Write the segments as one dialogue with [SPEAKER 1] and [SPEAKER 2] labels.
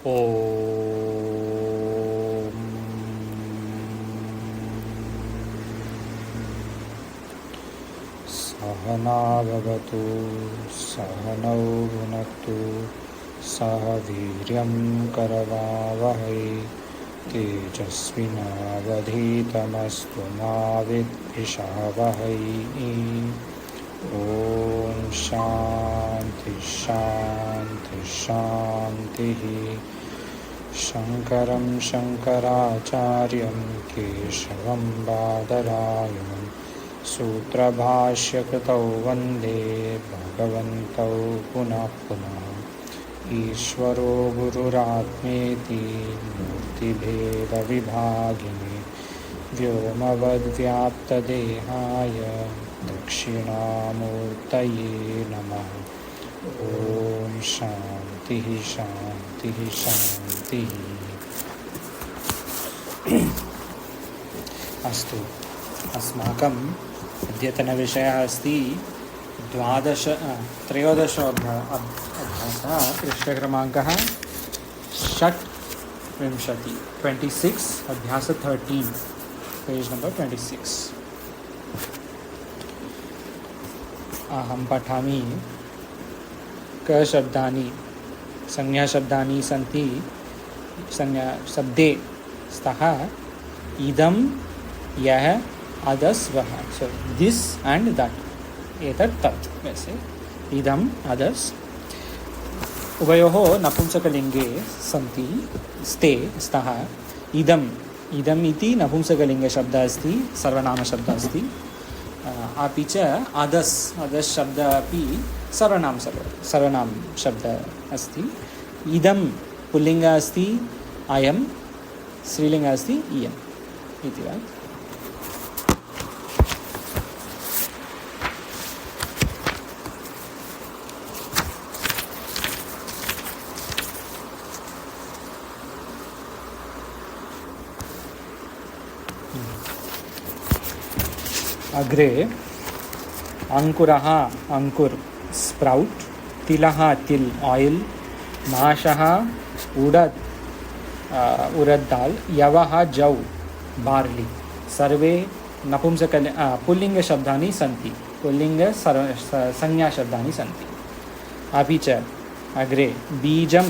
[SPEAKER 1] ॐ सहना भवतु सहनौ भुनक्तु सह वीर्यं करवावहै तेजस्विनावधीतमस्तु मा विद्विषावहै। ॐ शान्ति शान्ति शान्तिः। शङ्करं शङ्कराचार्यं केशवं बादरायणं सूत्रभाष्यकृतौ वन्दे भगवन्तौ पुनः पुनः। ईश्वरो गुरुरात्मेति मूर्तिभेदविभागिने व्योमवद्व्याप्तदेहाय दक्षिणामूर्तये नमः। ॐ शान्तिः शान्तिः शान्तिः। अस्तु, अस्माकम् अद्यतनविषयः अस्ति त्रयोदशोऽध्यायः, पृष्ठक्रमाङ्कः 26, 26, अभ्यास 13, पेज नंबर 26। अहं पठामि। क शब्दानि संज्ञाशब्दानि सन्ति। संज्ञाशब्दे स्तः इदं यः अदस् वः। सो दिस एंड दैट, एतत् तत्। वैसे इदम् अदस् उभयोः नपुंसकलिङ्गे सन्ति। स्ते स्तः इदम् इदम् इति नपुंसकलिङ्गशब्दः अस्ति, सर्वनामशब्दः अस्ति। अपि च अदस् अदस् शब्दः अपि सर्वनाम शब्दः अस्ति। इदं पुल्लिङ्गः अस्ति, अयं स्त्रीलिङ्गः अस्ति, इयम् इति वा। अग्रे अंकुरः अंकुर, स्प्राउट, तिलः तिल, ऑयल, माषः उड़द, उड़द दाल, यवः जौ, बार्ली। सर्वे नपुंसक पुल्लिंग शब्दानि सन्ति, पुल्लिंग संज्ञा शब्दानि सन्ति। अपि च अग्रे बीजं,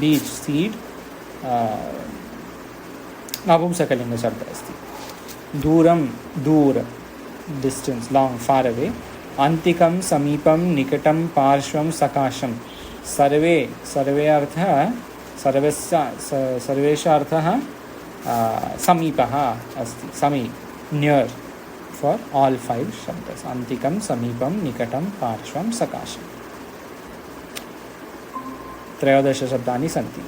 [SPEAKER 1] बीज सीड, नपुंसकलिंग शब्दः अस्ति। दूरं दूर, डिस्टेंस, लॉन्ग, फार अवे। अंतिकं समीपं, निकटं, पार्श्वं, सकाशं। सर्वे सर्वे अर्थः सर्वेषाम् अर्थः समीपः अस्ति। समीप, नियर, फॉर ऑल 5 शब्दस्। अंतिकं, समीपं, निकटं, पार्श्वं, सकाशं। 13 शब्दानि सन्ति।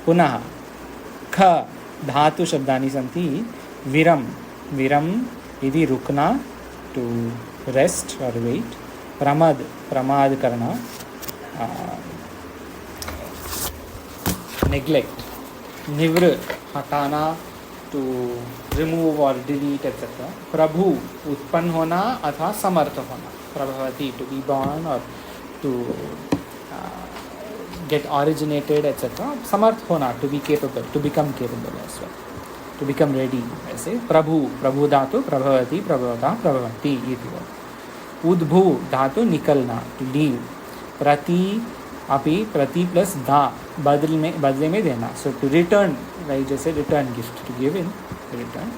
[SPEAKER 1] पुनः ख धातु शब्दानि सन्ति। विरम, विरम इति रुकना, टू रेस्ट और वेट। प्रमद, प्रमाद करना, नेग्लेक्ट। निवृ, हटाना, टू रिमूव और डिलीट एक्सेट्रा। प्रभु, उत्पन्न होना अथवा समर्थ होना। प्रभवती, टू बी बॉर्न और टू get originated etc. समर्थ होना, to be capable, to become capable as well, to become ready। ऐसे प्रभु, प्रभु धातु प्रभवती, प्रभवता, प्रभवती इति। उद्भू धातु निकलना, to leave। प्रति अपि, प्रति प्लस दा, बदले में देना, so to return, right, जैसे return gift, to give in return।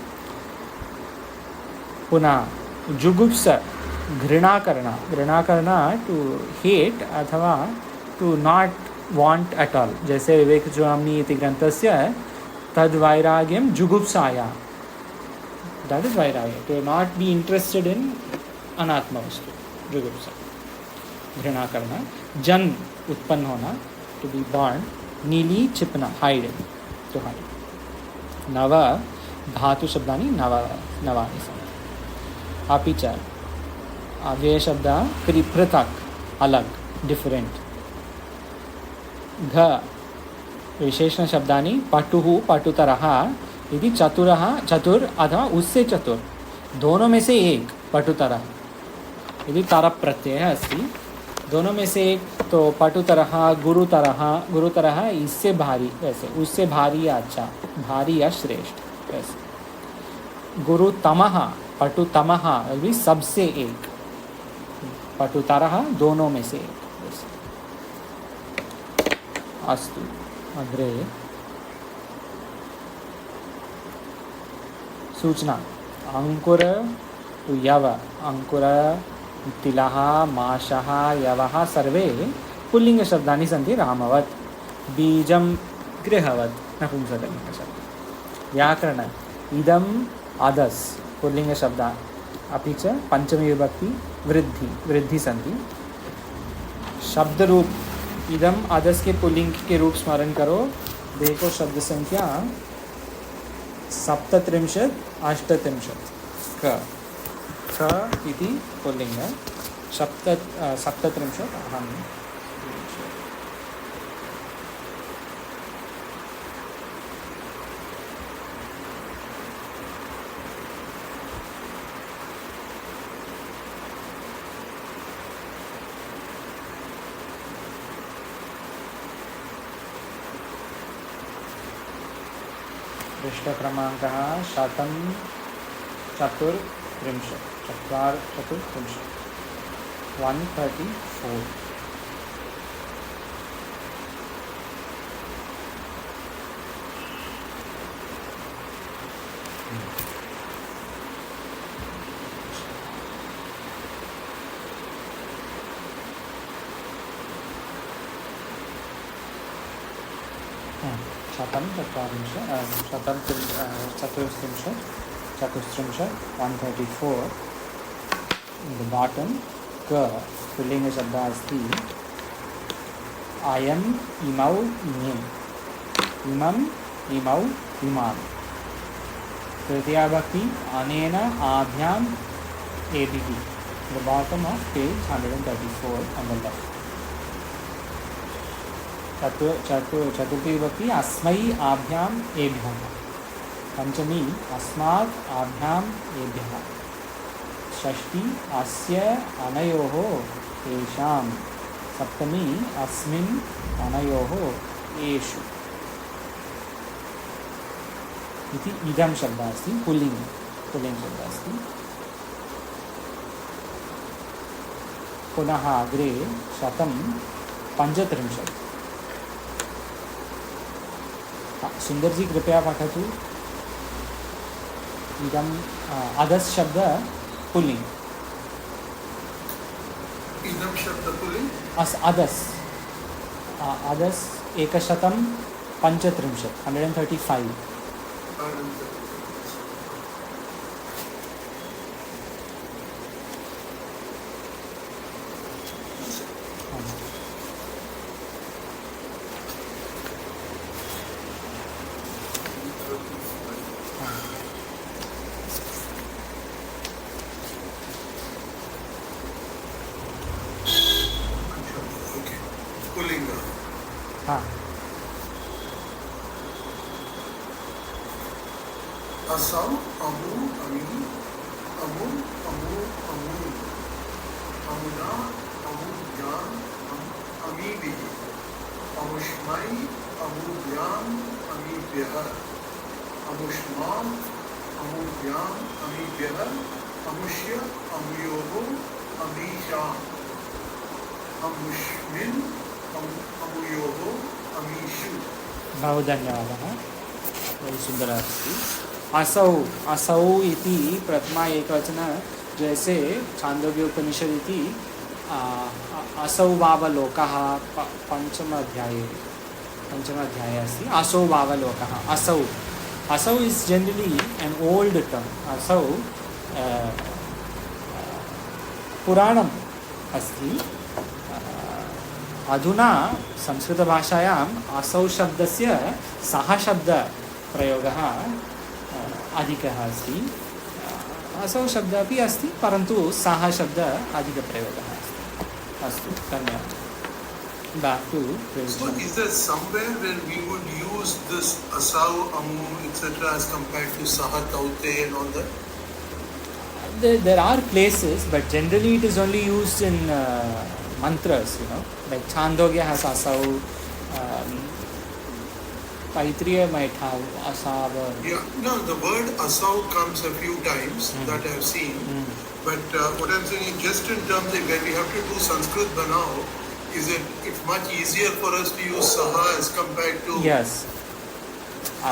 [SPEAKER 1] पुनः जुगुप्सा, घृणा करना, to hate अथवा to not want at all। जैसे विवेक चूडामणि इति ग्रन्थस्य तद्वैराग्यं जुगुप्साया, that is vairagya, to not be interested in अनात्म वस्तु, जुगुप्सा, घृणा करना। जन, उत्पन्न होना, to be born। नीली, छिपना, hide, to hide। नव धातु शब्दानि नवानि सन्ति। अपि च अव्ययशब्दः पृथक्, अलग, डिफरेंट। घ विशेषण शब्दानि पटुः, पटुतरः इति। चतुरः, चतुर अथवा उससे चतुर, दोनों में से एक, पटुतरः इति तरप् प्रत्ययः अस्ति। दोनों में से एक तो पटुतरः गुरुतरः, गुरुतरः इससे भारी, वैसे उससे भारी या अच्छा, भारी या श्रेष्ठ वैसे। गुरुतमः पटुतमः भी सबसे एक, पटुतरः दोनों में से एक वैसे। अस्तु अग्रे सूचना अंकुर यव, अंकुर तिलः माषः यवः सर्वे पुल्लिङ्गशब्दानि सन्ति रामवत्। बीजं गृहवत् नपुंसकलिङ्गशब्दः। व्याकरण इदम् अदस् पुल्लिङ्गशब्दः, अपि च पंचमी विभक्ति वृद्धि, वृद्धि सन्ति। शब्द रूप इदम अदस के पुल्लिंग के रूप स्मरण करो। देखो शब्द संख्या 37 38 क इति पुल्लिंग 37 अहम पृष्ठक्रमाङ्कः 134 134। शतं चतुस्त्रिंशत् 134 in the bottom क पुल्लिङ्गशब्दः अस्ति अयम् इमौ इमे, इमम् इमौ इमाम्। तृतीया भक्ति अनेन आभ्याम् एभिः, the bottom of page 134 on the left। चतुर्थी विभक्ति अस्मै आभ्याम् एभ्यः। पंचमी अस्मात् आभ्याम् एभ्यः। षष्ठी अस्य अनयोः तेषां। सप्तमी अस्मिन् अनयोः एषु इति इदं शब्दः अस्ति पुल्लिङ्ग शब्दः अस्ति। पुनः अग्रे 135। सुंदर जी कृपया पठतु। इदम् अदस् शब्द पुल्लिंग।
[SPEAKER 2] इदं शब्द पुल्लिंग
[SPEAKER 1] अदस् अदस् 135 135। हाँ,
[SPEAKER 2] असौ अमु अमी अमु अमु अमु अमुना अमुज्ञान अमीभिः अमुष्मै अमुज्ञान अमीभ्यः अमुष्मान् अमुज्ञान अमीभ्यः अमुष्य अमुयोः अमीषाम् अमुष्मिन् अमुयोः अमीषु।
[SPEAKER 1] बहु धन्यवादः, बहु सुन्दरः अस्ति। असौ असौ इति प्रथमा एकवचन, जैसे छान्दोग्योपनिषद इति असौ वावलोकः पंचमाध्याये अस्ति। असौ वावलोकः असौ असौ is generally an old term. असौ पुराणम् अस्ति। अधुना संस्कृतभाषायाम् असौ शब्दस्य सः शब्दप्रयोगः अधिकः अस्ति। असौ शब्दः अपि अस्ति, परन्तु सः शब्दः अधिकप्रयोगः अस्ति। अस्तु, धन्यवादः। Back to
[SPEAKER 2] So is there somewhere where we would use this asau, amu, etc. as compared to saha, taute and all that?
[SPEAKER 1] There are places, but generally it is only used in mantras, you know, like Chandogya has asau, Taittiriya might have asava.
[SPEAKER 2] Yeah, no, the word asau comes a few times that I have seen. But what I'm saying is just in terms of when we have to do Sanskrit Banao, is it it's much easier for us to use Saha as compared to
[SPEAKER 1] Yes.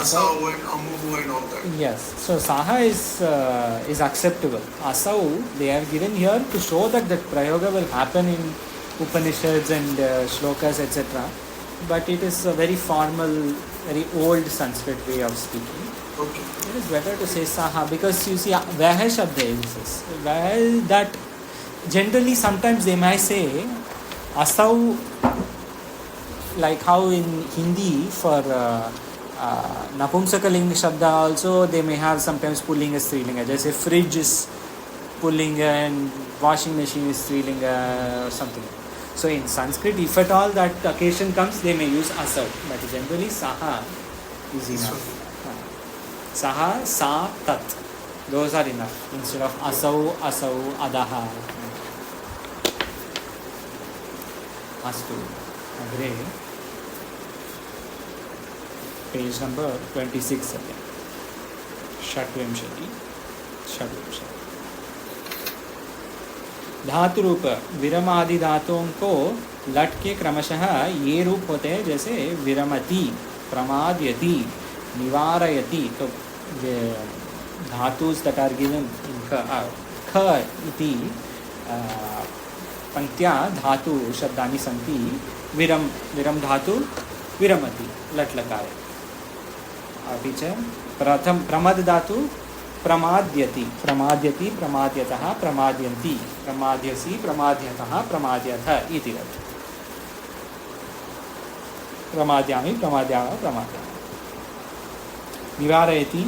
[SPEAKER 2] Asau and Amu and all that.
[SPEAKER 1] Yes. So Saha is acceptable. Asau they have given here to show that Prayoga will happen in Upanishads and Shlokas, etc. But it is a very formal, very old Sanskrit way of speaking.
[SPEAKER 2] Okay.
[SPEAKER 1] It is better to say Saha because you see Vaha Shabda exists. Vaha, that generally sometimes they might say Asau, like how in Hindi for Napumsakalinga Shabda also they may have sometimes Pullinga Strilinga. Just say fridge is Pullinga and washing machine is Strilinga or something. So in Sanskrit, if at all that occasion comes, they may use Asau. But generally Saha is enough. Saha, Sa, Tat. Those are enough instead of Asau, Asau, Adaha. Astu. Agre. Page number 26 again. Shatvimshati. धातु रूप विरमादि धातुओं को लट के क्रमशः ये रूप होते हैं जैसे विरमति, प्रमादयति, निवारयति. तो धातुस that are given in ख इति पंक्त्या धातु शब्दानि सन्ति. विरम धातु विरमति लट लकारे. अपि च प्रमद धातु प्रमाद्यति, प्रमाद्यतः, प्रमाद्यन्ति, प्रमाद्यसि, प्रमाद्यतः, प्रमाद्यथ इति वत्. प्रमाद्यामि, प्रमाद्यामः. निवारयति,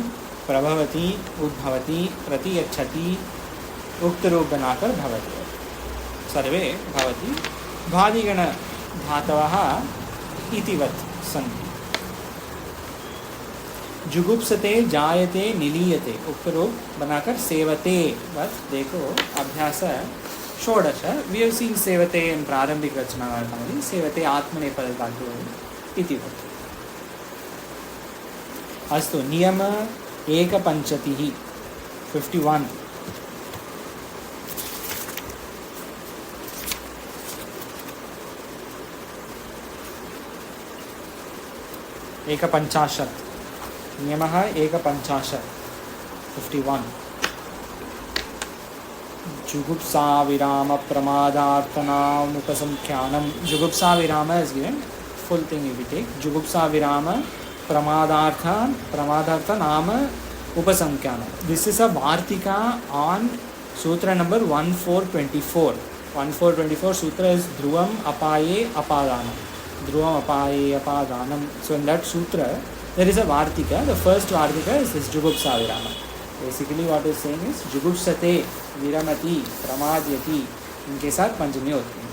[SPEAKER 1] प्रभवति, उद्भवति, प्रतियच्छति, उक्त रूप बनाकर भवति. सर्वे भवति भादिगण धातवः इति वत् सन्ति. जुगुप्सते, जायते, निलीयते उक्त रूप बनाकर सेवते वत्. देखो अभ्यास षोडश. वी हैव सीन सेवते इन प्रारंभिक रचना वाली. सेवते आत्मनेपद धातु इति वत्. अस्तु. नियम एकपञ्चतिः 51. एकपञ्चाशत्. नियमः एकपञ्चाशत् 51. जुगुप्सा विराम प्रमादार्थनाम उपसंख्यानम. जुगुप्सा विराम is given. Full thing you will take. जुगुप्सा विराम प्रमादार्थ नाम उपसंख्यानम. This is a Vartika on Sutra number 1424. 1424 Sutra is Dhruvam Apaye Apadanam. Dhruvam Apaye Apadanam. So in that Sutra there is a Vartika. The first Vartika is this Jugupsa Virama. Basically what is saying is Jugupsate, Viramati, Pramadyati. इनके साथ पंचमी होती है.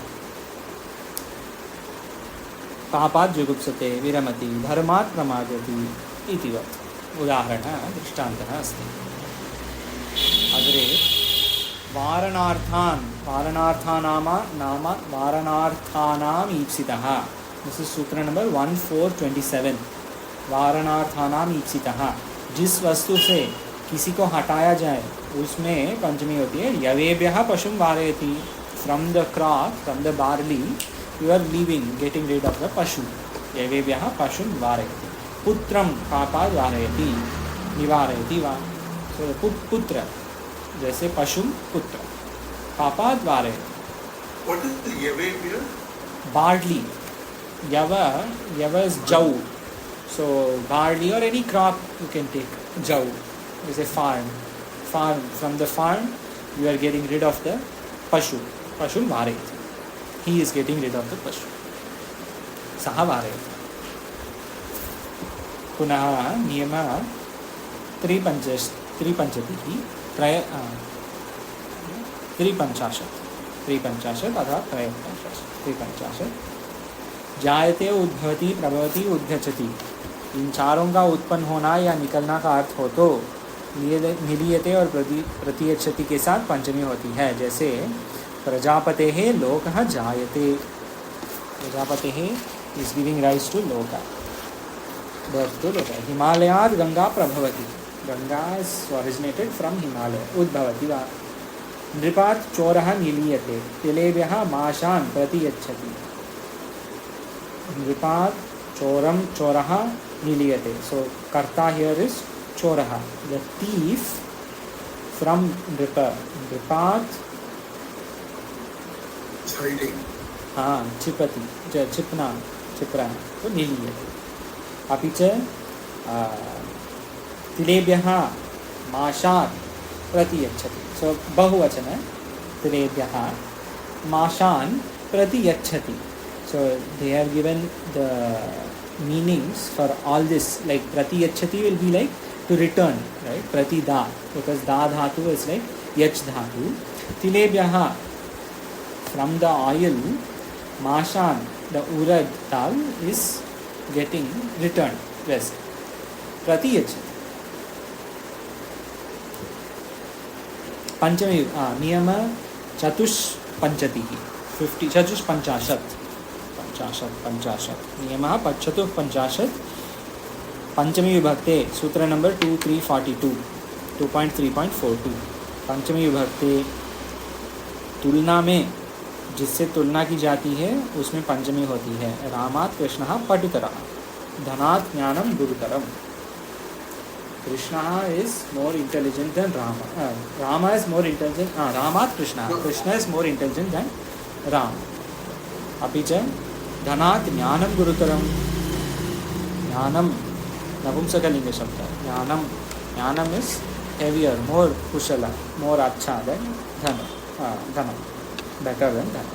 [SPEAKER 1] पापात् जुगुप्सते, विरमति, धर्मात् प्रमाद्यति इति वत्. उदाहरणः दृष्टान्तः अस्ति. अग्रे वारणार्थानाम् ईप्सितः. This is सूत्र नंबर 1427. वारणार्थानाम ईप्सितः. जिस वस्तु से किसी को हटाया जाए उसमें पंचमी होती है. यवेभ्यः पशुं वारयति. From the crop, from the barley you are leaving, getting rid of the pashu. Yavevyah pashun varayati. Putram papa varayati, nivarayati va. So the putra, jaise pashum putra. Papa varayati.
[SPEAKER 2] What is the yavevya?
[SPEAKER 1] Barley. Yava is jau. So barley or any crop you can take. Jau is a farm. From the farm you are getting rid of the pashu. Pashun varayati. He is getting rid of the pashu. Saha varayati. Punah niyama tripanchatihi tripanchashat अथवा tripanchashat. जायते, उद्भवति, प्रभवति, उद्गच्छति. इन चारों का उत्पन्न होना या निकलना का अर्थ हो तो निलीयते और प्रतियच्छति के साथ पंचमी होती है. जैसे प्रजापतेः लोकः जायते. प्रजापतेः is giving rise to loka, birth to loka. Himalayat Ganga prabhavati. Ganga is originated from Himalaya. Udbhavati va. Nripat choraha niliyate. Tilebhyaha mashan pratiyachati. Nripat choraha niliyate. So karta here is choraha, the thief from Nripa. Nripat
[SPEAKER 2] hiding.
[SPEAKER 1] Chipati, chipra, so niliyate. अपि च तिलेभ्यः माशान् प्रतियच्छति. सो बहुवचन तिलेभ्यः माशान् प्रतियच्छति. So they have given the meanings for all this, like pratiyachati will be like to return, right? Pratida, because da dhatu is like yach dhatu. Tilebhyaha, from the oil, mashan, the urad dal is getting returned, rest. Pratiyachati. Panchami niyama chatush panchatihi. 50 chatush panchashat. नियमः चतुः पंचाशत्. पंचमी विभक्ते सूत्र number 2.3.42. पंचमी विभक्ते तुलना में जिससे तुलना की जाती है उसमें पंचमी होती है. रामात् कृष्णः पटुतरः. धनात् ज्ञानम गुरुतरम. Krishna is more intelligent than Rama. Rama is more intelligent. Ramat Krishna. Krishna is more intelligent than Rama. अपि च धनात् ज्ञानम गुरुतरम. ज्ञानम नपुंसकलिंग शब्द. ज्ञानम इज हेवियर, मोर कुशल, मोर अच्छा देन धन, बेटर देन धन.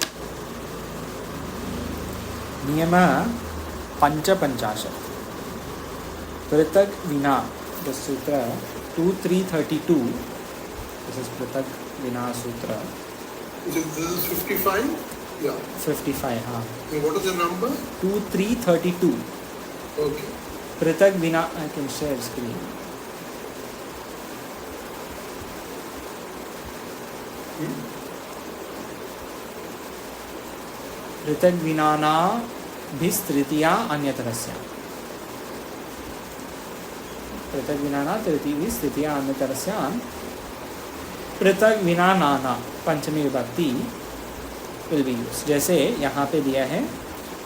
[SPEAKER 1] नियम पंचाशत्. पृथक विना, द सूत्र 2.3.32. दिस इज पृथक विना सूत्र.
[SPEAKER 2] This is 55. Yeah.
[SPEAKER 1] 55, हाँ.
[SPEAKER 2] And what is the number?
[SPEAKER 1] 2.3.32.
[SPEAKER 2] Okay.
[SPEAKER 1] पृथक विना, I can share screen. पृथक विनाना भिस्तृतीया अन्यतरस्य. पृथक विनाना तृतीया अन्यतरस्य. पृथक विनाना पंचमी विभक्ति will be used. जैसे यहाँ पे दिया है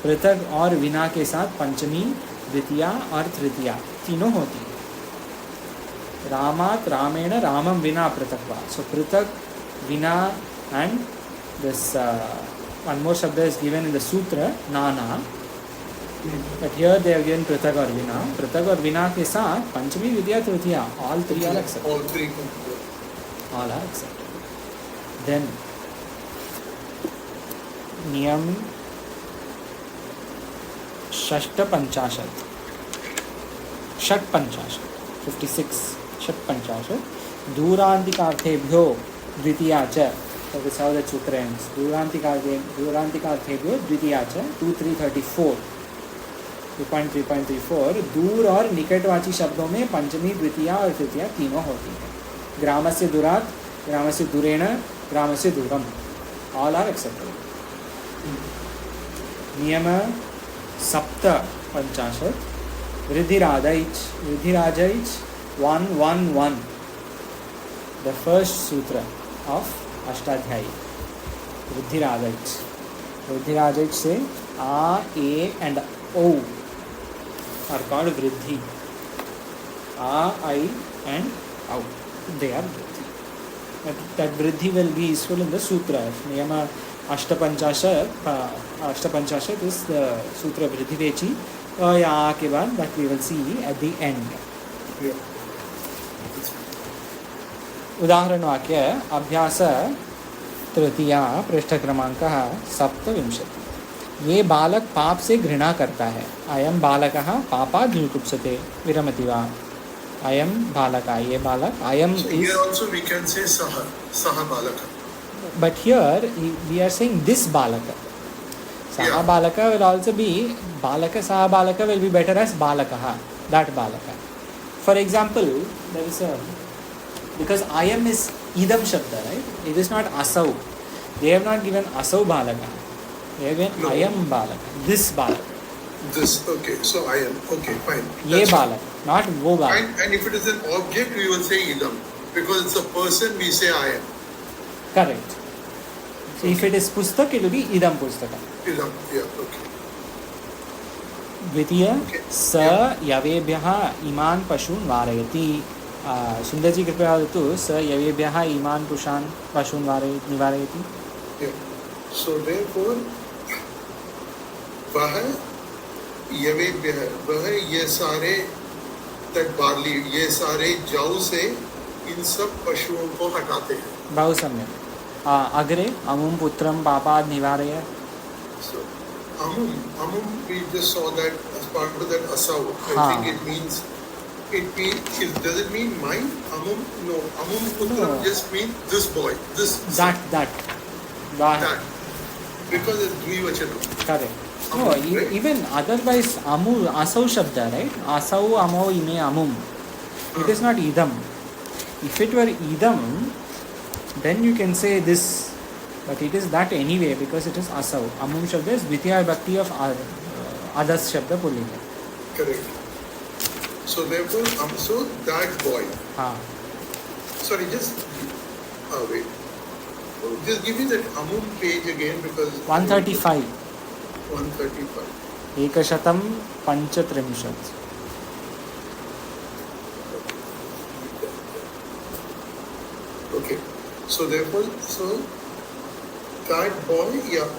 [SPEAKER 1] पृथक और विना के साथ पंचमी, द्वितीया और तृतीया तीनों होती है. रामात् रामेण रामम विना पृथक्वा. सो पृथक विना and this one more shabda is given in the sutra nana, but here they have given पृथक और विना. पृथक और विना के साथ पंचमी, द्वितीया, तृतीया all three are accepted.
[SPEAKER 2] All three.
[SPEAKER 1] All are accepted. Then नियम षट्पंचाशत्. 56 षट्पंचाशत्. दूरान्तिकार्थेभ्यो द्वितीया च. So this is how the sutra ends. दूरान्तिकार्थेभ्यो द्वितीया च. 2.3.34. 2.3.34. दूर और निकटवाची शब्दों में पंचमी, द्वितीया और तृतीया तीनों होती है. ग्रामस्य दूरात्, ग्रामस्य दूरेण, ग्रामस्य दूरम. All are accepted. नियम सप्तपंचाशत्. वृद्धिराजैच. 1.1.1. The first sutra of Ashtadhyayi. वृद्धिराजैच से आ, ए एंड ओ are called वृद्धि. आ, आई एंड औ, they are वृद्धि. That वृद्धि will be useful in the sutra. नियम अष्टपंचाशत् is the sutra वृद्धिवेची. या के बाद that we will see at the end. उदाहरण वाक्य अभ्यास तृतीया पृष्ठ क्रमांकः 27. ये बालक पाप से घृणा करता है. अयं बालकः पापात् जुगुप्सते. विरमति वा. अयं बालकः, ये बालक. अयं is
[SPEAKER 2] here also we can say saha balaka.
[SPEAKER 1] But here we are saying this balaka. Saha balaka will also be balaka. Saha balaka will be better as balakaha, that balaka. For example, there is a, because ayam is idam shabda, right? It is not asau. They have not given asau balaka. They have given
[SPEAKER 2] No.
[SPEAKER 1] ayam balaka. This balaka.
[SPEAKER 2] This, okay, so I am, okay, fine.
[SPEAKER 1] Ye
[SPEAKER 2] That's fine.
[SPEAKER 1] balaka, not wo balaka.
[SPEAKER 2] And if it is an object, we will say idam. Because it's a person, we say I am.
[SPEAKER 1] Correct. So if it is pustak, it will be idam pustaka.
[SPEAKER 2] Idam, yeah, okay.
[SPEAKER 1] द्वितीय
[SPEAKER 2] Okay.
[SPEAKER 1] स यवेभ्यः इमान् पशून् वारयति. सुन्दरजी कृपया वदतु स यवेभ्यः इमान् पशून् निवारयति.
[SPEAKER 2] Yeah. So therefore, वह यवेभ्यः, वह ये सारे that barley, ये सारे जौ से इन सब पशुओं को हटाते हैं.
[SPEAKER 1] बहु सम्यक्. अग्रे अमुं पुत्रं पापात् निवारय.
[SPEAKER 2] So amum we just saw that as part of that asau. I
[SPEAKER 1] हाँ.
[SPEAKER 2] think it means does it mean mine? Amum, no, amum putram
[SPEAKER 1] No.
[SPEAKER 2] just means this boy, this
[SPEAKER 1] That.
[SPEAKER 2] that, because it's dvivachanam.
[SPEAKER 1] Correct. No,
[SPEAKER 2] Amum, right?
[SPEAKER 1] even otherwise amu asau shabda, right? Asau amo ime amum. It is not idam. If it were idam, then you can say this, but it is that anyway because it is asau. Amum shabda is dvitiya bhakti of adas shabda pullinga.
[SPEAKER 2] Correct. So therefore, so that boy.
[SPEAKER 1] हाँ.
[SPEAKER 2] Sorry, just wait. Just give me that amum page again because
[SPEAKER 1] 135.
[SPEAKER 2] 135.
[SPEAKER 1] एकशतं पञ्चत्रिंशत्.
[SPEAKER 2] Okay. So therefore, that boy, yeah,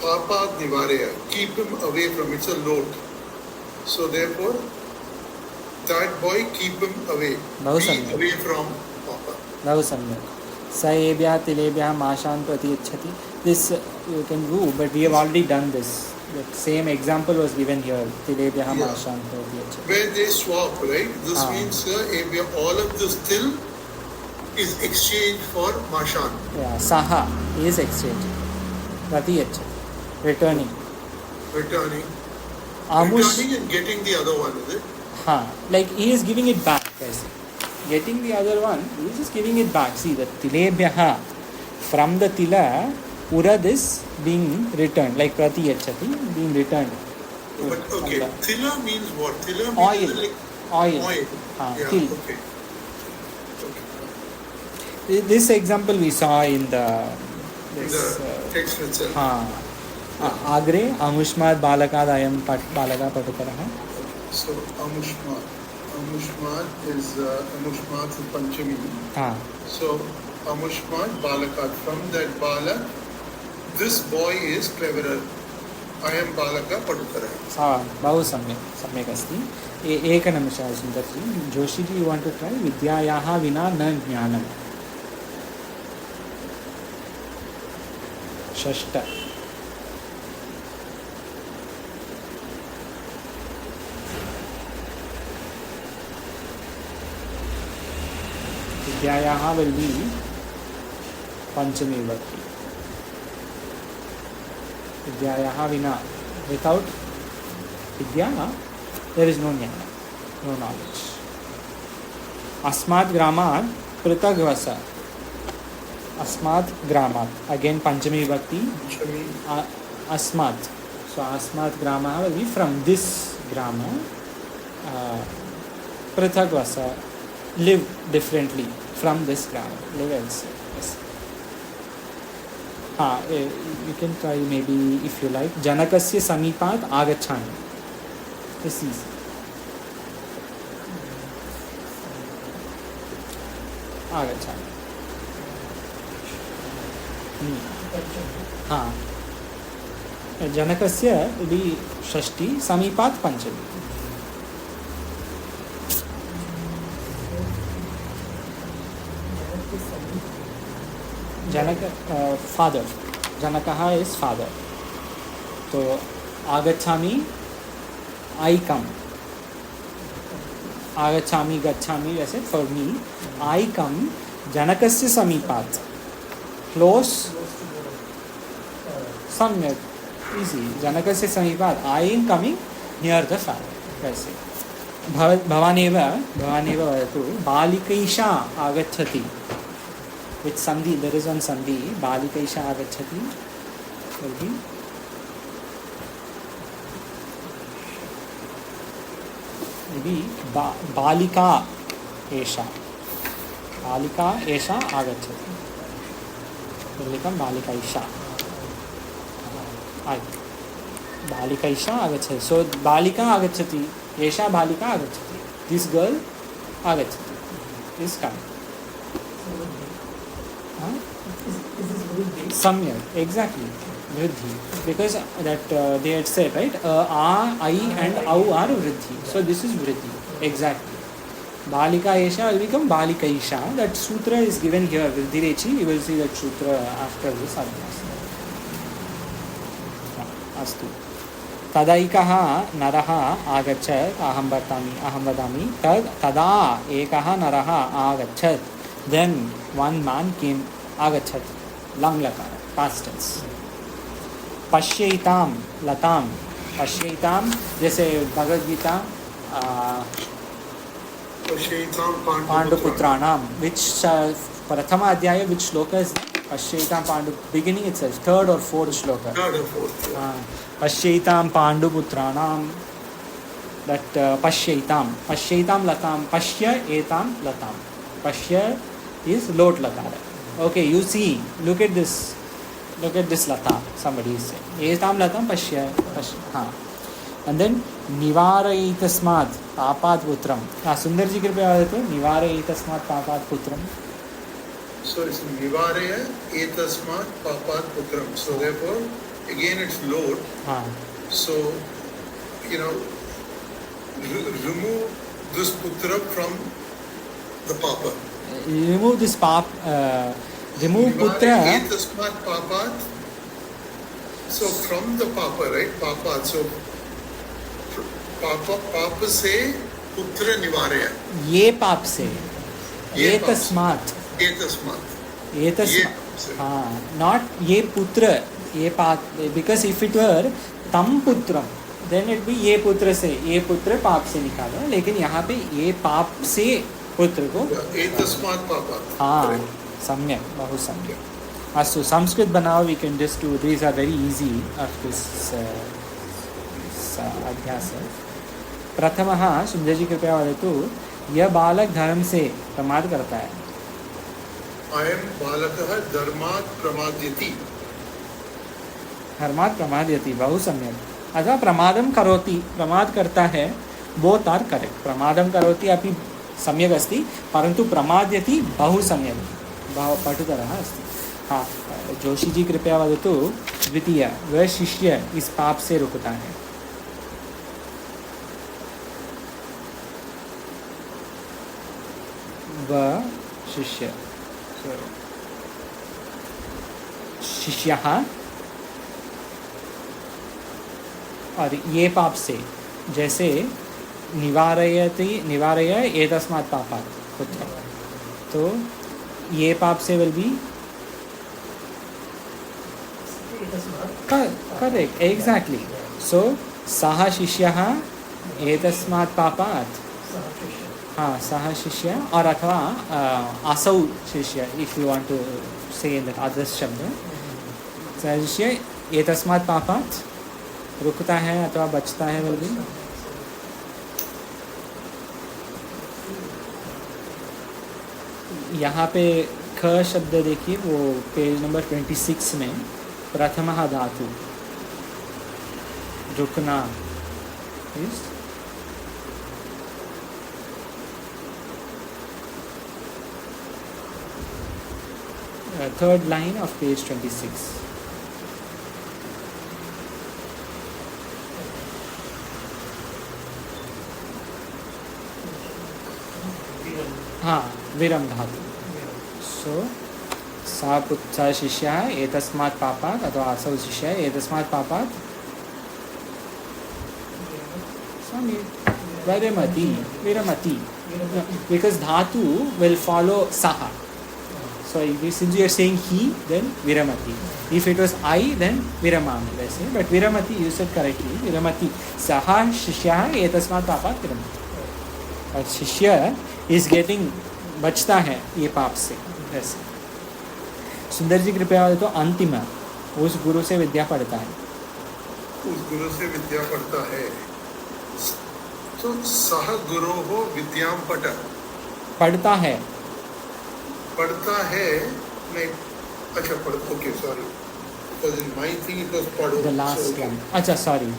[SPEAKER 2] papa nivareya, keep him away from, it's a lot. So therefore, that boy, keep him away.
[SPEAKER 1] बहु
[SPEAKER 2] Be
[SPEAKER 1] सम्यक्.
[SPEAKER 2] away from papa.
[SPEAKER 1] बहु सम्यक्. स एभ्यः तिलेभ्यः माशान् प्रतियच्छति. This you can do, but we have already done this. The same example was given here. Tilebhyah
[SPEAKER 2] Yeah.
[SPEAKER 1] mashan pratiyachati.
[SPEAKER 2] Where they swap, right? This
[SPEAKER 1] Ah.
[SPEAKER 2] means all of this till is exchanged for mashan.
[SPEAKER 1] Yeah, saha is exchanging. Pratiyachati. Returning.
[SPEAKER 2] Returning.
[SPEAKER 1] Amush.
[SPEAKER 2] Returning and getting the other one, is it?
[SPEAKER 1] Like he is giving it back. Getting the other one, he is just giving it back. See, the tilebhyah, from the tila, urad is being returned, like pratiyachati, being returned.
[SPEAKER 2] But okay,
[SPEAKER 1] From
[SPEAKER 2] tila means what? Tila means
[SPEAKER 1] Oil.
[SPEAKER 2] like
[SPEAKER 1] Oil.
[SPEAKER 2] oil. Yeah,
[SPEAKER 1] Til.
[SPEAKER 2] okay.
[SPEAKER 1] This example we saw in the
[SPEAKER 2] In
[SPEAKER 1] this,
[SPEAKER 2] the text itself.
[SPEAKER 1] agre amushmat balakad ayam balaka patukaraha.
[SPEAKER 2] So amushmat. Amushmat is panchami. So amushmat balakat. From that balak, this boy is cleverer. I am balaka padukara.
[SPEAKER 1] बहु सम्यक् अस्ति. एकनिमिषः Sundarji. Joshiji, you want to try? विद्यायाः विना न ज्ञानम्. षष्ठ. विद्यायाः will be पंचमी विभक्ति. विद्यायाः विना, without vidya there is no jnana, no knowledge. अस्मात् ग्रामात् पृथग् वस. अस्मात् ग्रामात्, again panchami vibhakti.
[SPEAKER 2] Panchami.
[SPEAKER 1] Asmat. So asmat grama will be from this grama. Prithak vasa, live differently from this grama, live else. Yes. You can try maybe if you like. Janakasya samipat agachami. This is agachami. जनकस्य यदि षष्ठी समीपात् पंचमी. जनक father, जनकः is father. तो आगच्छामि, I कम. आगच्छामि गच्छामि वैसे for me. I कम जनकस्य समीपात्, close. सम्यक्, easy. जनकस्य समीपात्, I am coming near the father. वैसे भवानेव वदतु. बालिकैषा आगच्छति. With sandhi, there is one sandhi. Balika isha agachati. Will be maybe balika esha. Balika esha agachati. Will become balika isha. Balika isha agachati. So balika agachati. Esha balika agachati. This girl agachati. Is coming. Samyak, exactly. Vriddhi. Because that they had said, right? A, I and au are vriddhi. So this is vriddhi. Exactly. Balika Esha will become Balika Isha. That sutra is given here. Vriddhirechi, you will see that sutra after this adhyas. Astu. Tadaikaha naraha agachat aham vadami tada ekaha naraha agachat. Then one man came agachat. Lang lakara, past tense. Pashyaitam latam. Pashyaitam, जैसे Bhagavad Gita Panduputranam, which Prathama Adhyaya, which shloka is Pashyaitam Pandu, beginning itself, third or fourth shloka.
[SPEAKER 2] Third or fourth.
[SPEAKER 1] Pashyaitam Panduputranam, that Pashyaitam latam, Pashya etam latam. Pashya is lot lakara. Okay, you see, look at this lata, somebody is saying. Etam latam Pashya. And then Nivaraitasmat Papat Putram. Sundarji कृपया वदतु Nivaraitasmat Papat Putram.
[SPEAKER 2] So it's Nivaraya Etasmat Papat Putram. So therefore, again it's load. So, remove this putra from the papa.
[SPEAKER 1] Remove this remove putra.
[SPEAKER 2] Etasmat Papat. So from the papa, right? Papat. So पाप से पुत्र निवारय. ये
[SPEAKER 1] पाप से. ये तस्मात्. Not ये पुत्र. ये पाप. Because if it were tam putram, then it be ये पुत्र से. ये पुत्र पाप से निकाला. लेकिन यहाँ पे ये पाप से पुत्र को.
[SPEAKER 2] ये तस्मात् पापात्.
[SPEAKER 1] सम्यक. बहुत सम्यक. अस्तु. संस्कृत बनाओ. We can just do. These are very easy of this अभ्यास. प्रथमः सुंदर जी कृपया वदतु. यह बालक धर्म से प्रमाद करता है.
[SPEAKER 2] अयं बालकः धर्मात् प्रमाद्यति.
[SPEAKER 1] धर्मात् प्रमाद्यति. बहु सम्यक्. अथवा प्रमादं करोति. प्रमाद करता है. बोथ आर करेक्ट. प्रमादं करोति अपि सम्यक् अस्ति, परन्तु प्रमाद्यति बहु सम्यक्. बहु पठितरः अस्ति. जोशी जी कृपया वदतु. द्वितीय. वह शिष्य इस पाप से रुकता है. वह शिष्य. शिष्यः और ये पाप से, जैसे निवारय एतस्मात् पापात् पुत्र. तो ये पाप से विल बी करेक्ट. एग्जैक्टली. सो सः शिष्यः एतस्मात् पापात्. सः शिष्य और अथवा असौ शिष्य. इफ यू वांट टू से इन दैट अदर शब्द. सः शिष्य एतस्मात् पापात् रुकता है अथवा बचता है. विल बी यहाँ पे ख शब्द देखिए, वो पेज नंबर 26 में प्रथमः धातु रुकना is third line of page 26. विरम धातु. सो सा शिष्यः एतस्मात् पापात् अथवा असौ शिष्यः एतस्मात् पापात् विरमति. Because dhatu will follow saha. So since you are saying he, then viramati. If it was I, then viramami. Let's say, but viramati you said correctly. Viramati. Saha shishya etasmat papat viramati. But shishya is getting बचता है ये पाप से. ऐसे सुंदर जी कृपया हो तो अंतिम उस गुरु से विद्या पढ़ता है,
[SPEAKER 2] उस गुरु से विद्या पढ़ता है, तो सह गुरो हो विद्याम पठ,
[SPEAKER 1] पढ़ता है,
[SPEAKER 2] पढ़ता है, नहीं, अच्छा पढ़, okay sorry, because in my thing it was पढ़ो,
[SPEAKER 1] the last
[SPEAKER 2] so, okay.
[SPEAKER 1] one. अच्छा सॉरी,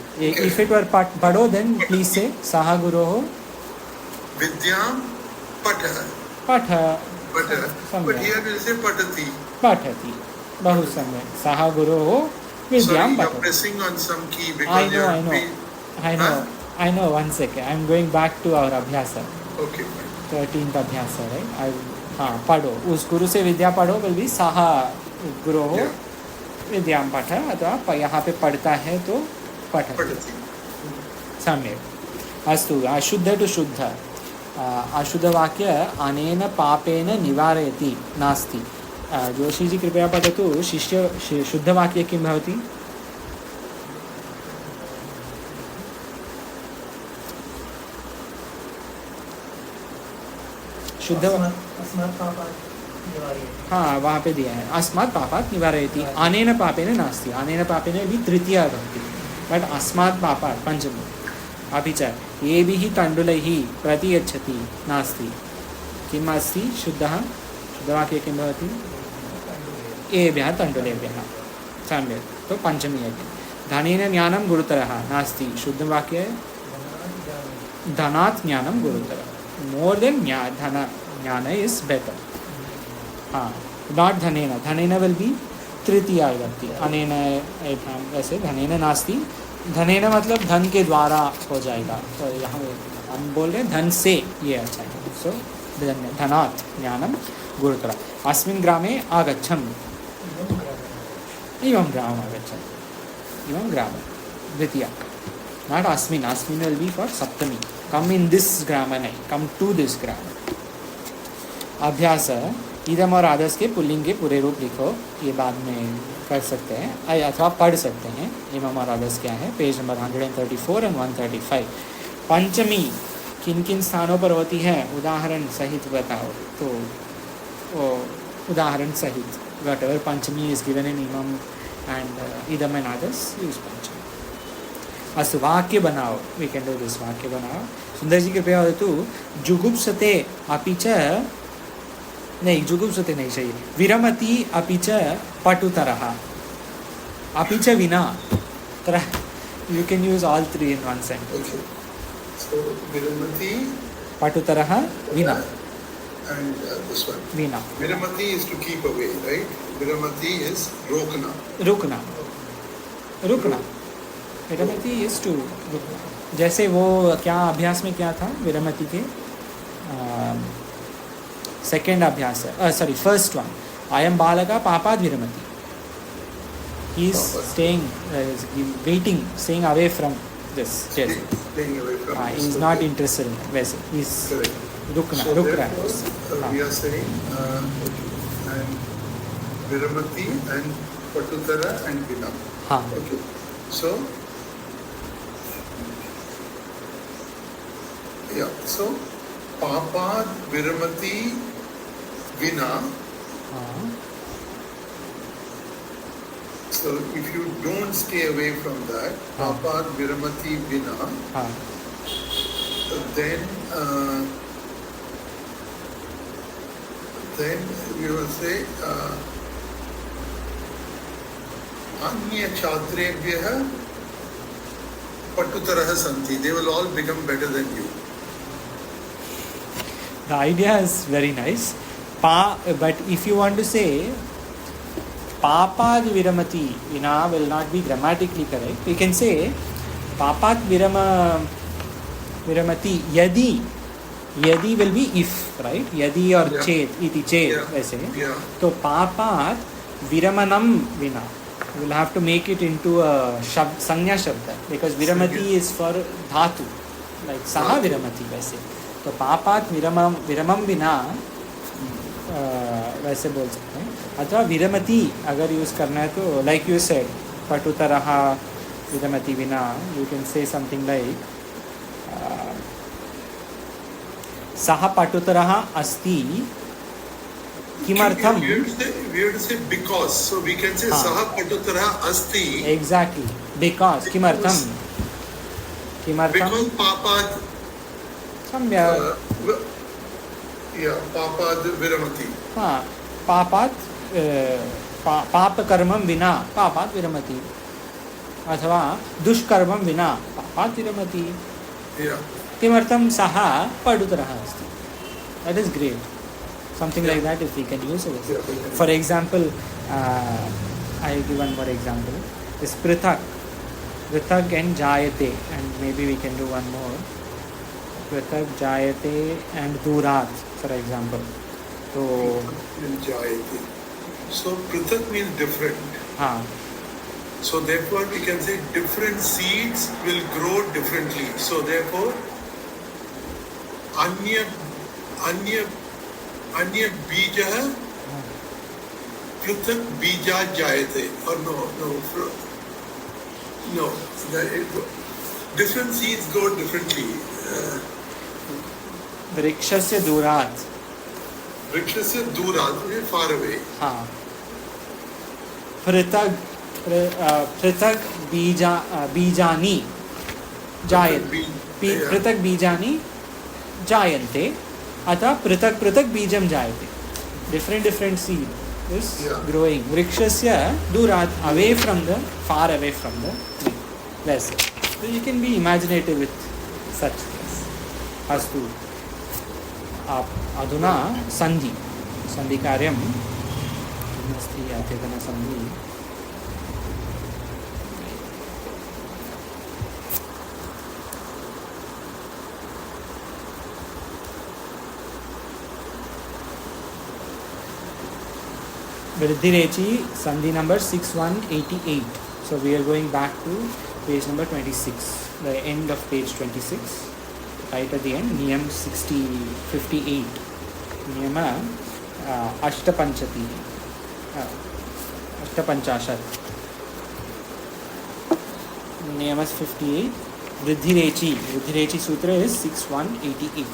[SPEAKER 1] if it were पढ़ो then please say सह गुरो हो
[SPEAKER 2] विद्याम पठ,
[SPEAKER 1] पठ,
[SPEAKER 2] but here we'll say पठति.
[SPEAKER 1] पठति, बहु सम्यक्, सह गुरो हो विद्याम
[SPEAKER 2] Sorry, you're
[SPEAKER 1] पठति.
[SPEAKER 2] pressing on some key
[SPEAKER 1] I
[SPEAKER 2] because
[SPEAKER 1] know, I know, I know,
[SPEAKER 2] Huh?
[SPEAKER 1] I know. One second, I'm going back to our अभ्यास.
[SPEAKER 2] Okay, fine.
[SPEAKER 1] 13th अभ्यास, right? हाँ, पढ़ो, उस गुरु से विद्या पढ़ो, will be सह गुरो हो
[SPEAKER 2] Yeah.
[SPEAKER 1] विद्याम पठ, अथवा यहाँ पे पढ़ता है तो पठति.
[SPEAKER 2] पठति.
[SPEAKER 1] सम्यक्. अस्तु, अशुद्ध टु शुद्ध. अशुद्ध वाक्य अनेन पापेन निवारयति नास्ति. जोशी जी कृपया पठतु. शिष्य शुद्ध वाक्य किं भवति? शुद्ध, हाँ वहाँ पे दिया है, अस्मात् पापात् निवारयति. अनेन पापेन नास्ति. अनेन पापेन भी तृतीया भवति, बट अस्मात् पापात् पंचमी. अपि च एभिः तण्डुलैः प्रतियच्छति नास्ति. किम् अस्ति शुद्धः? शुद्धवाक्ये किं भवति? एभ्यः तण्डुलेभ्यः. सम्यक्. तो पंचमी अपि. धनेन ज्ञानं गुरुतरः नास्ति. शुद्धवाक्ये धनात् ज्ञानं गुरुतरः. मोर देन धन, ज्ञान इज बेटर. हाँ, नॉट धनेन. धनेन विल बी तृतीया विभक्ति. अनेन वैसे धनेन नास्ति. धनेन मतलब धन के द्वारा हो जाएगा. तो यहाँ हम बोल रहे हैं धन से, ये अच्छा है. सो धनात् ज्ञानं गुरुतरः. अस्मिन् ग्रामे आगच्छम्. इमं ग्रामम् आगच्छम्. इमं ग्रामं द्वितीया. नॉट अस्मिन्. अस्मिन् विल बी फॉर सप्तमी. कम इन दिस ग्रामर नहीं, कम टू दिस ग्रामर. अभ्यास. इदम और आदर्श के पुल्लिंग के पूरे रूप लिखो. ये बाद में कर सकते हैं अथवा पढ़ सकते हैं. इमम और आदर्श क्या है? Page number 134 and 135. पंचमी किन किन स्थानों पर होती है? उदाहरण सहित बताओ. तो उदाहरण सहित whatever panchami is given in इमम एंड इदम एंड आदर्श यूज पंचमी. अस्तु, वाक्य बनाओ. We can do this. वाक्य बनाओ. सुंदर जी कृपया वदतु. जुगुप्सते अपि च, नहीं जुगुप्सते नहीं चाहिए. विरमति अपि च पटुतरः. अपि च विना. You can use all three in one sentence.
[SPEAKER 2] Okay. So viramati,
[SPEAKER 1] पटुतरः विना.
[SPEAKER 2] And this one.
[SPEAKER 1] विना.
[SPEAKER 2] Viramati is to keep away, right? Viramati is rokna.
[SPEAKER 1] रुकना. रुकना. विरमति इज टू रुकना. जैसे वो क्या अभ्यास में क्या था विरमति के? सेकेंड अभ्यास है, सॉरी फर्स्ट वन. अयं बालकः पापात् विरमति. He is staying, waiting, staying away from this.
[SPEAKER 2] Staying away from.
[SPEAKER 1] He is not interested in वैसे. He is
[SPEAKER 2] Correct.
[SPEAKER 1] रुकना,
[SPEAKER 2] So
[SPEAKER 1] रुक रहा है.
[SPEAKER 2] therefore, we are saying okay. And viramati and patutara and vina.
[SPEAKER 1] हाँ.
[SPEAKER 2] Okay. So yeah. So papat viramati vina.
[SPEAKER 1] हाँ.
[SPEAKER 2] So if you don't stay away from that, papat viramati vina,
[SPEAKER 1] हाँ.
[SPEAKER 2] then we will say anya chhatrebhyah patutarah santi. They will all become better than you.
[SPEAKER 1] The idea is very nice. But if you want to say papat viramati vina will not be grammatically correct. We can say papat viramati yadi. Yadi will be if, right? Yadi or
[SPEAKER 2] Yeah.
[SPEAKER 1] chet, iti chet,
[SPEAKER 2] Yeah.
[SPEAKER 1] वैसे.
[SPEAKER 2] Yeah.
[SPEAKER 1] To papat viramanam vina. You will have to make it into a sanya shabda because viramati is for dhatu, like saha viramati वैसे. तो पापात विरमम विना वैसे बोल सकते हैं. अथवा विरमति अगर use करना है तो लाइक यू सेड पटुतरः विरमति विना, you can say something like सः पटुतरः अस्ति किमर्थम?
[SPEAKER 2] We have to say because. So we can say saha patutarah asti.
[SPEAKER 1] Exactly. Because. किमर्थम? किमर्थम?
[SPEAKER 2] Because papat.
[SPEAKER 1] सम्यक्.
[SPEAKER 2] Papat viramati.
[SPEAKER 1] हाँ, पापात् पापकर्मं विना पापात् विरमति, अथवा दुष्कर्मं विना पापात् विरमति. किमर्थं सः पटुतरः अस्ति. That is great. Something like that if we can use it. For example, I give one more example. Is prithak and jayate, and maybe we can do one more. Prithak, jayate and durat, for example. So
[SPEAKER 2] prithak means different. So therefore we can say different seeds will grow differently. So therefore anya bija prithak bija jayate. Or no. Different seeds grow differently.
[SPEAKER 1] वृक्षस्य दूरात्.
[SPEAKER 2] वृक्षस्य दूरात् means far away.
[SPEAKER 1] हाँ. पृथक बीजानि जायन्ते. पृथक बीजानि जायन्ते, अतः पृथक बीजं जायते. Different seed is growing. वृक्षस्य दूरात्, away from the, far away from the tree. That's it. So you can be imaginative with such things. अस्तु. अधुना संधि कार्यं अस्ति. अद्यतन संधि वृद्धिरेचि संधि number 6188. So we are going back to page number 26, the end of page 26. Right at the end, niyam 58. Niyama अष्टपञ्चाशत्. Niyama 58. वृद्धिरेचि सूत्र is 6188.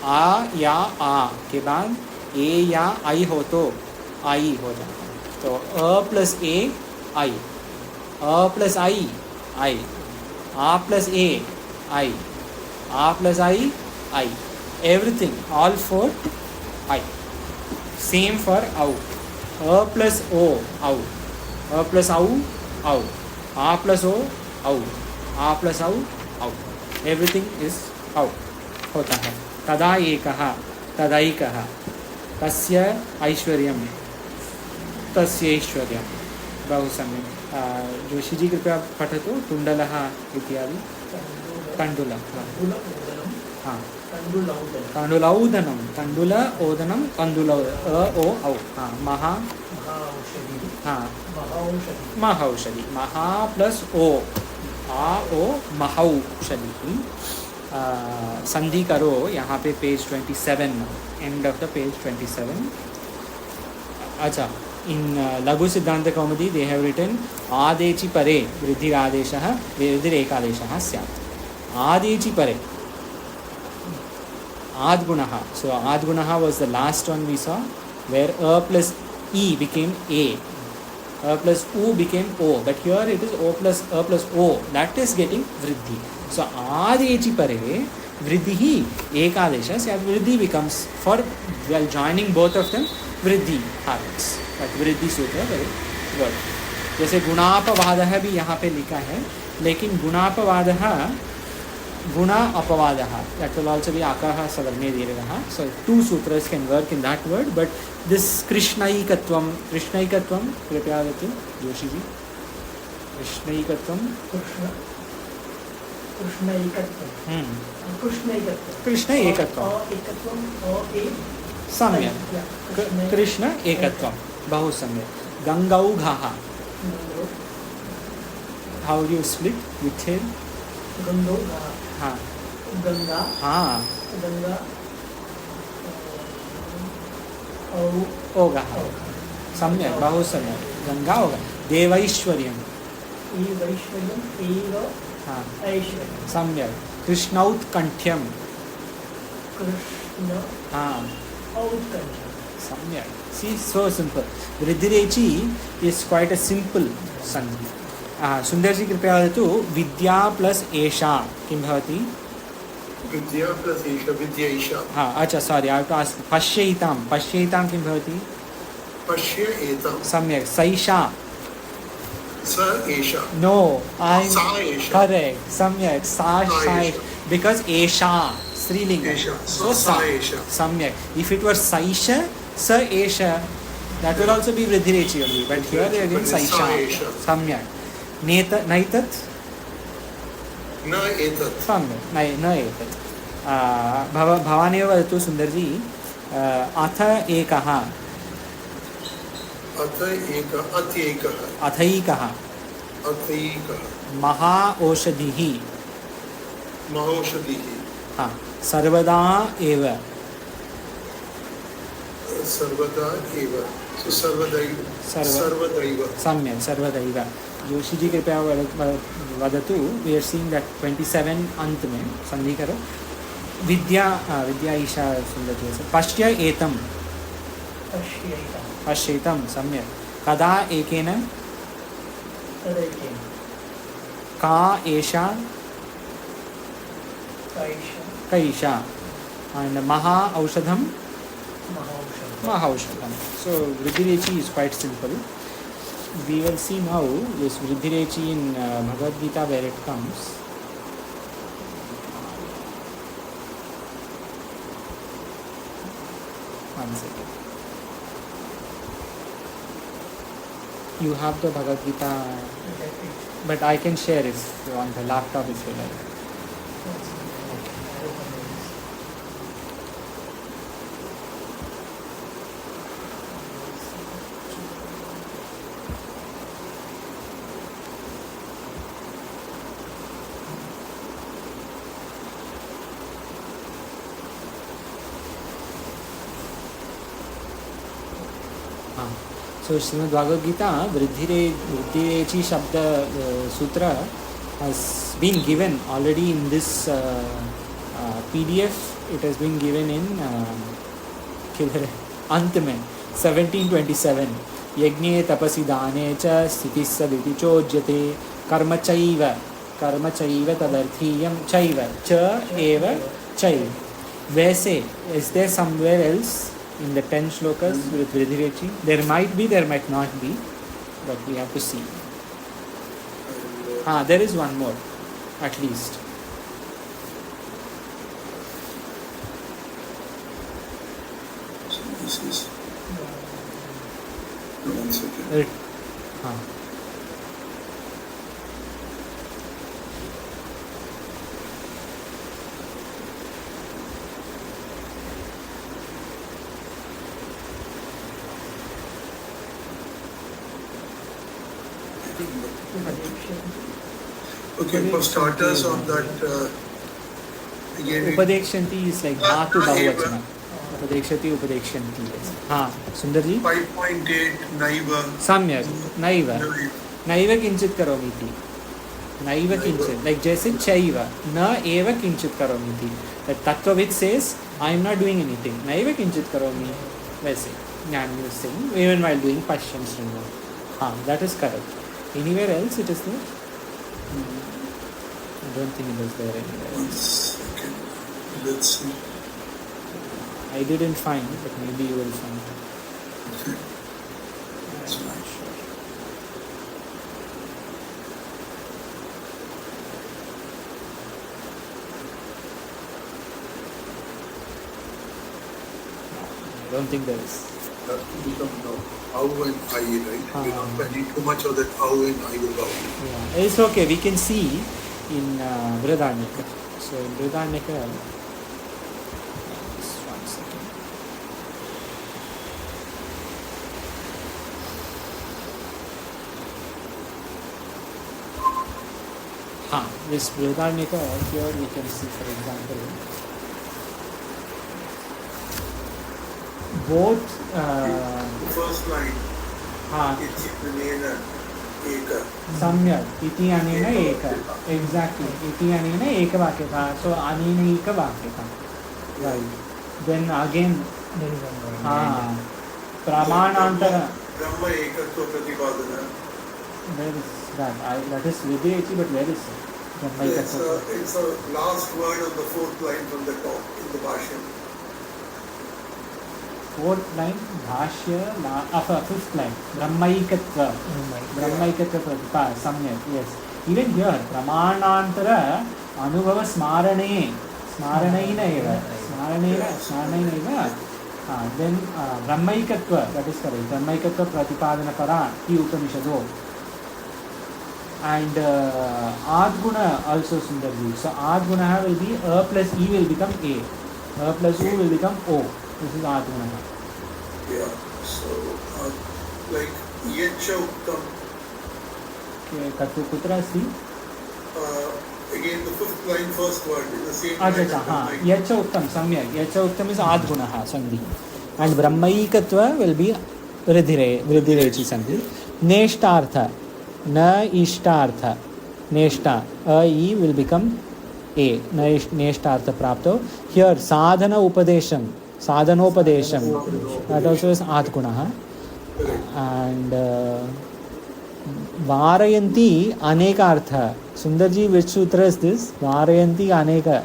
[SPEAKER 1] आ या आ के बाद ए या आई हो तो आई हो जाता है. तो अ प्लस ए आई, अ प्लस आई आई, आ प्लस ए आई, आ प्लस आई आई. Everything, all for I. Same for au. A plus o, au. A plus au, au. A plus o, au. A plus au, au. Everything is au. होता है. तदा एकः, तदैकः. तस्य ऐश्वर्यं, तस्यैश्वर्यं. बहु सम्यक्. जोशी जी कृपया पठतु. तुण्डलः इत्यादि. तण्डुलः. हाँ. तण्डुल औदनं, तण्डुल ओदनं, तण्डुल अ ओ औ. हाँ. महौषधि. महा प्लस ओ, आ ओ महौषधि. संधि करो यहाँ pay page 27, end of the page 27. अच्छा, इन लघु सिद्धांत कौमुदी दे हैव रिटन आदेचि परे वृद्धिरादेशः वृद्धिरेकादेशः स्यात्. आदेचि परे आद्गुणः. So आद्गुणः was the last one we saw, where a plus e became a, a plus u became o, but here it is o plus a plus o. That is getting vriddhi. So आदेचि परे vriddhi ekadesha. So vriddhi becomes, for while joining both of them, vriddhi happens. But vriddhi sutra very good. जैसे गुणापवादः भी यहाँ pay लिखा है, लेकिन गुणापवादः गुणा अपवादः, that will also be akah savarne dirghah. So two sutras can work in that word, but this krishnaikatvam कृपया वदतु जोशी जी. कृष्णैकत्वम, कृष्ण एकत्वम, सम्यक्. कृष्ण एकत्वम, बहु सम्यक्. गंगौघः, how do you split with him?
[SPEAKER 3] गंगौघः.
[SPEAKER 1] हाँ.
[SPEAKER 3] गंगा.
[SPEAKER 1] हाँ.
[SPEAKER 3] गंगा.
[SPEAKER 1] ओघः. सम्यक्, बहु सम्यक्. गंगा ओघः. देवैश्वर्यम्.
[SPEAKER 3] वैश्वर्यम् एव.
[SPEAKER 1] हाँ.
[SPEAKER 3] ऐश्वर्यम्.
[SPEAKER 1] सम्यक्. कृष्णौत्कण्ठ्यम्.
[SPEAKER 3] कृष्ण.
[SPEAKER 1] हाँ.
[SPEAKER 3] औत्कण्ठ्यम्.
[SPEAKER 1] सम्यक्. See, so simple. Vridhirechi is quite a simple sandhi. Sundarji कृपया वदतु विद्या प्लस एषा किं भवति?
[SPEAKER 2] Vidya plus Isha, Vidya Isha.
[SPEAKER 1] अच्छा sorry, I have to ask. पश्यैतां, पश्यैतां किं भवति?
[SPEAKER 2] Pashya etam.
[SPEAKER 1] सम्यक्. सैषा.
[SPEAKER 2] Sa Esha.
[SPEAKER 1] No, I
[SPEAKER 2] Sa Esha.
[SPEAKER 1] Correct. सम्यक्. सा साय बिकॉज़ एषा स्त्रीलिंग.
[SPEAKER 2] Esha. So Sa Esha.
[SPEAKER 1] सम्यक्. If it were saisha, sa esha, that will also be vridhirechi only. But here they are again
[SPEAKER 2] But it's
[SPEAKER 1] saisha.
[SPEAKER 2] Saisha.
[SPEAKER 1] सम्यक्. नेत नैतत्.
[SPEAKER 2] Na etat.
[SPEAKER 1] सम्यक्. नै न एतत्. भवानेव वदतु सुन्दरजी. अथ एकः.
[SPEAKER 2] Atha eka, atyekah.
[SPEAKER 1] अथैकः.
[SPEAKER 2] Atyekah.
[SPEAKER 1] महा औषधिः.
[SPEAKER 2] Mahoshadihi.
[SPEAKER 1] हाँ. सर्वदा एव.
[SPEAKER 2] Sarvada eva. So Sarvadaiva. Sarvadaiva.
[SPEAKER 1] सम्यक्. सर्वदैव. जोशीजी कृपया वदतु. वी आर सीइंग दैट 27 अंत में संधि करो. विद्या विद्या ईशा सुन्दरजी. पश्य एतं.
[SPEAKER 3] पश्यैतां
[SPEAKER 1] पश्यैतं. सम्यक्. कदा एकेन.
[SPEAKER 3] तदैकेन
[SPEAKER 1] का एषा.
[SPEAKER 3] कैषा
[SPEAKER 1] कैषा. and महा औषधं.
[SPEAKER 3] महौषधम्
[SPEAKER 1] Mahaushadam. So Vridhirechi is quite simple. We will see now this Vridhirechi in Bhagavad Gita where it comes. One second. You have the Bhagavad Gita, but I can share it on the laptop if you like. So Srimad Bhagavad Gita, Vridhirechi Shabda Sutra has been given already in this PDF. It has been given in अंत में 1727. यज्ञे तपसि दाने च स्थितिः सदिति चोज्यते कर्म चैव तदर्थीयं चैव च एव चैव. वैसे is there somewhere else in the 10 shlokas with Vridhirechi? There might be, there might not be, but we have to see. There is one more, at least.
[SPEAKER 2] So this is. One second. Okay, for starters on that, again,
[SPEAKER 1] Upadekshanti is like Dhatu Bahuvachana. Upadekshati, Upadekshanti. Sundarji?
[SPEAKER 2] 5.8, Naiva.
[SPEAKER 1] Samyak. Naiva. Naiva kinchit karomi iti. Naiva kinchit. Like जैसे चैव न एव किंचित करोमि इति. That Tattvavid says, I am not doing anything. नैव किंचित करोमि. वैसे ज्ञानी is saying, even while doing Pashyam Srinam. That is correct. Anywhere else it is there? I don't think it is there anywhere
[SPEAKER 2] One
[SPEAKER 1] else.
[SPEAKER 2] second. Let's see.
[SPEAKER 1] I didn't find, but maybe you will find.
[SPEAKER 2] Okay.
[SPEAKER 1] I'm not sure. I don't think there is.
[SPEAKER 2] That will become now. How and I, right? We're not spending too much of that how and I will go.
[SPEAKER 1] Yeah, it's okay. We can see in Brihadaranyaka. So in Brihadaranyaka, just 1 second. This Brihadaranyaka, here we can see, for example, both
[SPEAKER 2] First line. Iti anena eka.
[SPEAKER 1] सम्यक् इति अनेन एक. Exactly. इति अनेन एकवाक्यता. So अनेन एकवाक्यता. Right. Then again
[SPEAKER 3] There is one more.
[SPEAKER 1] हाँ प्रमाणांतर
[SPEAKER 2] Brahma ekatva pratipādana.
[SPEAKER 1] where is that is Vidyachi, but where is Brahmaikatva?
[SPEAKER 2] It's a last word on the fourth line from the top in the Bhashya.
[SPEAKER 1] Fourth line bhashya fifth line Brahmaikatva. Brahmaikatva Pratipa Samyak. Yes, even here pramanantara anubhava smaranena eva then Brahmaikatva, that is correct. Brahmaikatva Pratipadana Para Ti Upanishado. And Adguna also Sundarji. So Adguna will be A plus E will become A. A plus U will become O. This is Adguna.
[SPEAKER 2] Yeah. So like Yacha Uttam.
[SPEAKER 1] Katu Kutra asti?
[SPEAKER 2] Again the fifth line first word in the same
[SPEAKER 1] Acha, हाँ. Yacha Uttam, Samyak. Yacha Uttam is Adguna Sandhi. And Brahmaikatva will be Vridhirechi Sandhi. Neshtartha. Na ishtartha. Neshta. A E will become A. Neshtartha prapto. Here sadhana upadesham. Sadhanopadesham. That also is Adguna. And Varayanti Aneka Artha. Sundarji, which sutra is this? Varayanti Aneka.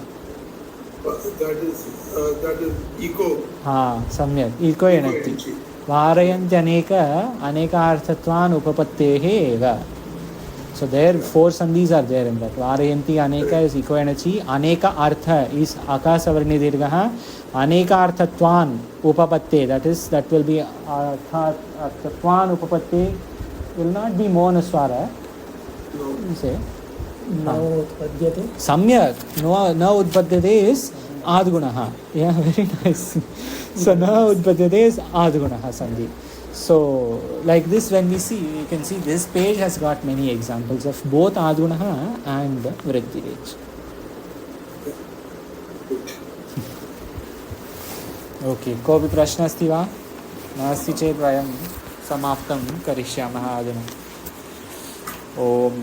[SPEAKER 2] That is eco.
[SPEAKER 1] हाँ सम्यक इको एनक्ति वारयन्त्यनेकार्थत्वान् उपपत्तेः एव. So there 4 sandhis are there in that. Varayanti aneka is eco energy. Aneka artha is akasavarni dirgha. Aneka arthatvan upapatte, that will be arthatvan upapatte will not be monaswara.
[SPEAKER 2] No.
[SPEAKER 1] You say
[SPEAKER 3] No utpadyate.
[SPEAKER 1] Samyak. No utpadyate is Adgunaha. Yeah, very nice. So now Udpadyate is Adgunaha Sandhi. So like this, when we see, you can see this page has got many examples of both Adgunaha and Vriddhirech. Okay, कोऽपि प्रश्नः अस्ति वा? नास्ति चेत् वयं समाप्तं करिष्यामः अधुना. ओम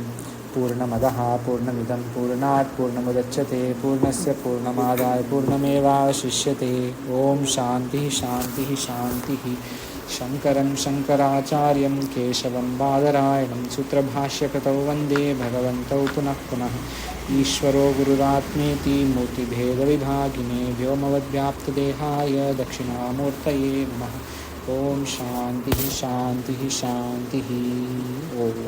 [SPEAKER 1] पूर्णमदः पूर्णमिदं पूर्णात् पूर्णमुदच्यते पूर्णस्य पूर्णमादाय पूर्णमेवावशिष्यते. ओम शान्तिः शान्तिः शान्तिः. शङ्करं शङ्कराचार्यं केशवं बादरायणं सूत्रभाष्यकृतौ वन्दे भगवन्तौ पुनः पुनः. ईश्वरो गुरुरात्मेति मूर्तिभेदविभागिने व्योमवद्व्याप्तदेहाय दक्षिणामूर्तये नमः. ओम शान्तिः शान्तिः शान्तिः. ओम